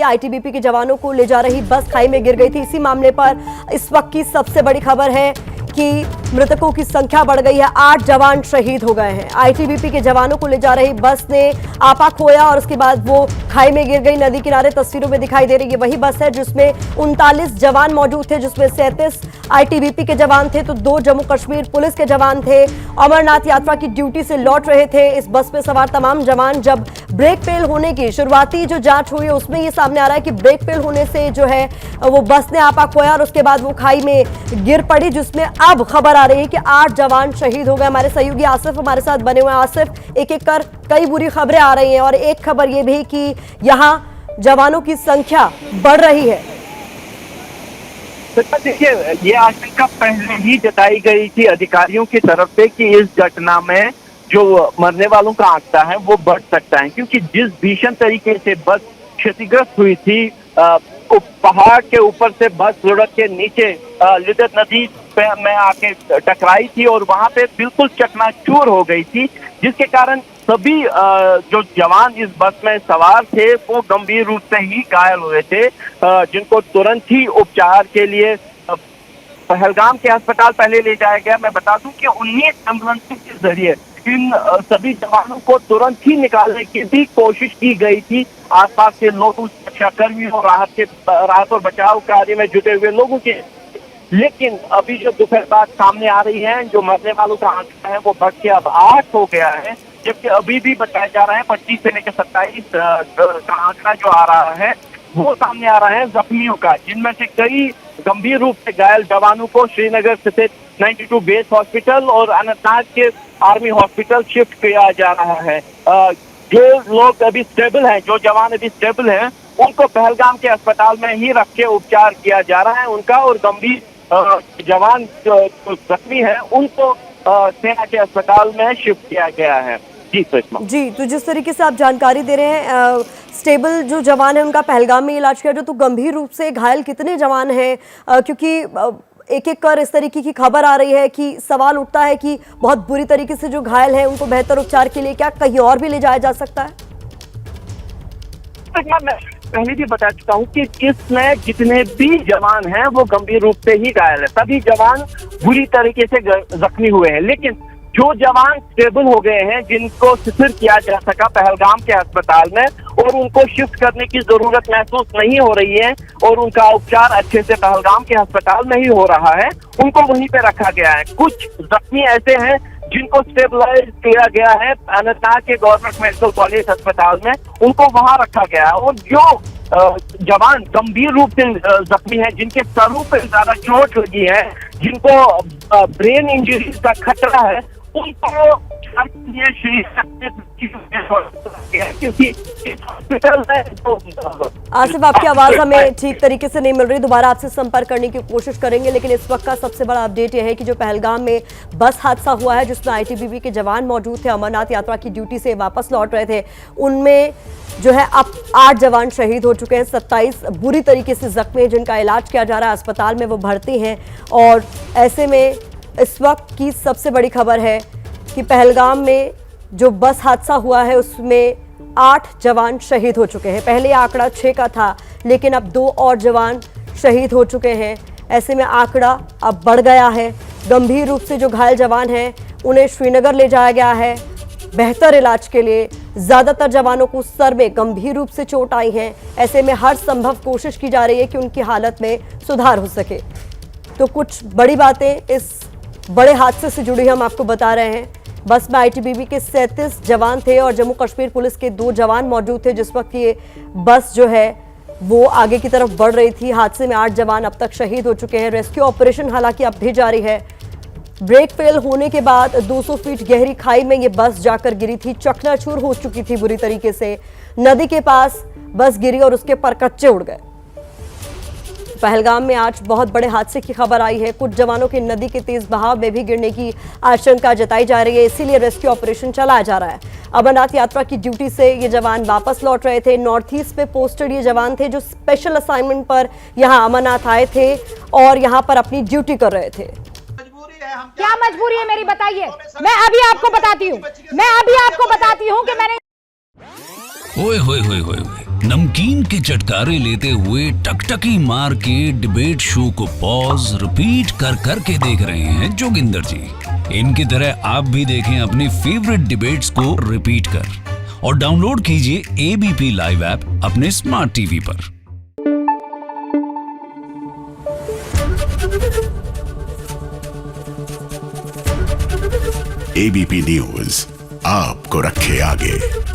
ITBP के जवानों को ले जा रही बस खाई में गिर गई थी। इसी मामले पर इस वक्त की सबसे बड़ी खबर है कि मृतकों की संख्या बढ़ गई है, 8 जवान शहीद हो गए हैं। आईटीबीपी के जवानों को ले जा रही बस ने आपा खोया और उसके बाद वो खाई में गिर गई। नदी किनारे तस्वीरों में दिखाई दे रही है वही बस है जिसमें 39 जवान मौजूद थे, जिसमें 37 आईटीबीपी के जवान थे तो 2 जम्मू कश्मीर पुलिस के जवान थे। अमरनाथ यात्रा की ड्यूटी से लौट रहे थे इस बस में सवार तमाम जवान। जब ब्रेक फेल होने की शुरुआती जो जांच हुई है उसमें ये सामने आ रहा है कि ब्रेक फेल होने से जो है वो बस ने आपा खोया और उसके बाद वो खाई में गिर पड़ी, जिसमें अब खबर आ रही है कि 8 जवान शहीद हो गए। हमारे सहयोगी आसिफ हमारे साथ बने हुए हैं। आसिफ, एक एक कर कई बुरी खबरें आ रही हैं और एक खबर ये भी कि यहाँ जवानों की संख्या बढ़ रही है। देखिए, ये आशंका पहले ही जताई गई थी अधिकारियों की तरफ से कि इस घटना में जो मरने वालों का आंकड़ा है वो बढ़ सकता है, क्योंकि जिस भीषण तरीके से बस क्षतिग्रस्त हुई थी, पहाड़ के ऊपर से बस सड़क के नीचे लिदर नदी में आके टकराई थी और वहां पे बिल्कुल चकनाचूर हो गई थी, जिसके कारण सभी जो जवान इस बस में सवार थे वो गंभीर रूप से ही घायल हुए थे, जिनको तुरंत ही उपचार के लिए पहलगाम के अस्पताल पहले ले जाया गया। मैं बता दूं कि 19 एम्बुलेंसों के जरिए इन सभी जवानों को तुरंत ही निकालने की भी कोशिश की गई थी। आसपास के लोगों, सुरक्षाकर्मियों, राहत और बचाव कार्य में जुटे हुए लोगों के, लेकिन अभी जो दोपहर बाद सामने आ रही है, जो मरने वालों का आंकड़ा है वो बढ़ के अब 8 हो गया है, जबकि अभी भी बताया जा रहा है 25 से लेकर 27 का आंकड़ा जो आ रहा है वो सामने आ रहा है जख्मियों का, जिनमें से कई गंभीर रूप से घायल जवानों को श्रीनगर स्थित 92 बेस हॉस्पिटल और अनंतनाग के आर्मी हॉस्पिटल शिफ्ट किया जा रहा है। जो लोग अभी स्टेबल हैं, जो जवान अभी स्टेबल हैं, उनको पहलगाम के अस्पताल में ही रख के उपचार किया जा रहा है उनका, और गंभीर जवान जो जख्मी है उनको सेना के अस्पताल में शिफ्ट किया गया है। जी, तो जिस तरीके से आप जानकारी दे रहे हैं, स्टेबल जो जवान है उनका पहलगाम में इलाज किया जाए, तो गंभीर रूप से घायल कितने जवान हैं? क्योंकि एक एक कर इस तरीके की खबर आ रही है कि सवाल उठता है कि बहुत बुरी तरीके से जो घायल हैं उनको बेहतर उपचार के लिए क्या कहीं और भी ले जाया जा सकता है? मैं पहले भी बता चुका हूँ कि इसमें जितने भी जवान हैं वो गंभीर रूप से ही घायल है। सभी जवान बुरी तरीके से जख्मी हुए हैं, लेकिन जो जवान स्टेबल हो गए हैं, जिनको शिथिल किया जा सका पहलगाम के अस्पताल में और उनको शिफ्ट करने की जरूरत महसूस नहीं हो रही है और उनका उपचार अच्छे से पहलगाम के अस्पताल में ही हो रहा है, उनको वहीं पे रखा गया है। कुछ जख्मी ऐसे हैं जिनको स्टेबलाइज किया गया है अनंतनाग के गवर्नमेंट मेडिकल कॉलेज अस्पताल में, उनको वहां रखा गया है। और जो जवान गंभीर रूप से जख्मी हैं, जिनके सरों पर ज्यादा चोट लगी है, जिनको ब्रेन इंजरी का खतरा है, उनको आसिफ, आपकी आवाज हमें ठीक तरीके से नहीं मिल रही, दोबारा आपसे संपर्क करने की कोशिश करेंगे। लेकिन इस वक्त का सबसे बड़ा अपडेट यह है कि जो पहलगाम में बस हादसा हुआ है जिसमें आईटीबीपी के जवान मौजूद थे, अमरनाथ यात्रा की ड्यूटी से वापस लौट रहे थे, उनमें जो है अब 8 जवान शहीद हो चुके हैं, 27 बुरी तरीके से जख्मी हैं जिनका इलाज किया जा रहा है, अस्पताल में वो भर्ती हैं। और ऐसे में इस वक्त की सबसे बड़ी खबर है कि पहलगाम में जो बस हादसा हुआ है उसमें 8 जवान शहीद हो चुके हैं। पहले आंकड़ा 6 का था, लेकिन अब 2 और जवान शहीद हो चुके हैं। ऐसे में आंकड़ा अब बढ़ गया है। गंभीर रूप से जो घायल जवान हैं उन्हें श्रीनगर ले जाया गया है बेहतर इलाज के लिए। ज़्यादातर जवानों को सर में गंभीर रूप से चोट आई है। ऐसे में हर संभव कोशिश की जा रही है कि उनकी हालत में सुधार हो सके। तो कुछ बड़ी बातें इस बड़े हादसे से जुड़ी हम आपको बता रहे हैं। बस में आईटीबीपी के 37 जवान थे और जम्मू कश्मीर पुलिस के 2 जवान मौजूद थे। जिस वक्त ये बस जो है वो आगे की तरफ बढ़ रही थी, हादसे में 8 जवान अब तक शहीद हो चुके हैं। रेस्क्यू ऑपरेशन हालांकि अब भी जारी है। ब्रेक फेल होने के बाद 200 फीट गहरी खाई में ये बस जाकर गिरी थी, चकनाचूर हो चुकी थी बुरी तरीके से। नदी के पास बस गिरी और उसके परकच्चे उड़ गए। पहलगाम में आज बहुत बड़े हादसे की खबर आई है। कुछ जवानों के नदी के तेज बहाव में भी गिरने की आशंका जताई जा रही है, इसीलिए रेस्क्यू ऑपरेशन चलाया जा रहा है। अमरनाथ यात्रा की ड्यूटी से ये जवान वापस लौट रहे थे। नॉर्थ ईस्ट पे पोस्टेड ये जवान थे जो स्पेशल असाइनमेंट पर यहाँ अमरनाथ आए थे और यहाँ पर अपनी ड्यूटी कर रहे थे। क्या मजबूरी है मेरी, बताइए। मैं अभी आपको बताती हूँ कि मैंने ओए होए होए होए नमकीन के चटकारे लेते हुए टकटकी मार के डिबेट शो को पॉज रिपीट कर करके देख रहे हैं जोगिंदर जी। इनकी तरह आप भी देखें अपनी फेवरेट डिबेट्स को रिपीट कर और डाउनलोड कीजिए एबीपी लाइव ऐप अपने स्मार्ट टीवी पर। एबीपी न्यूज आपको रखे आगे।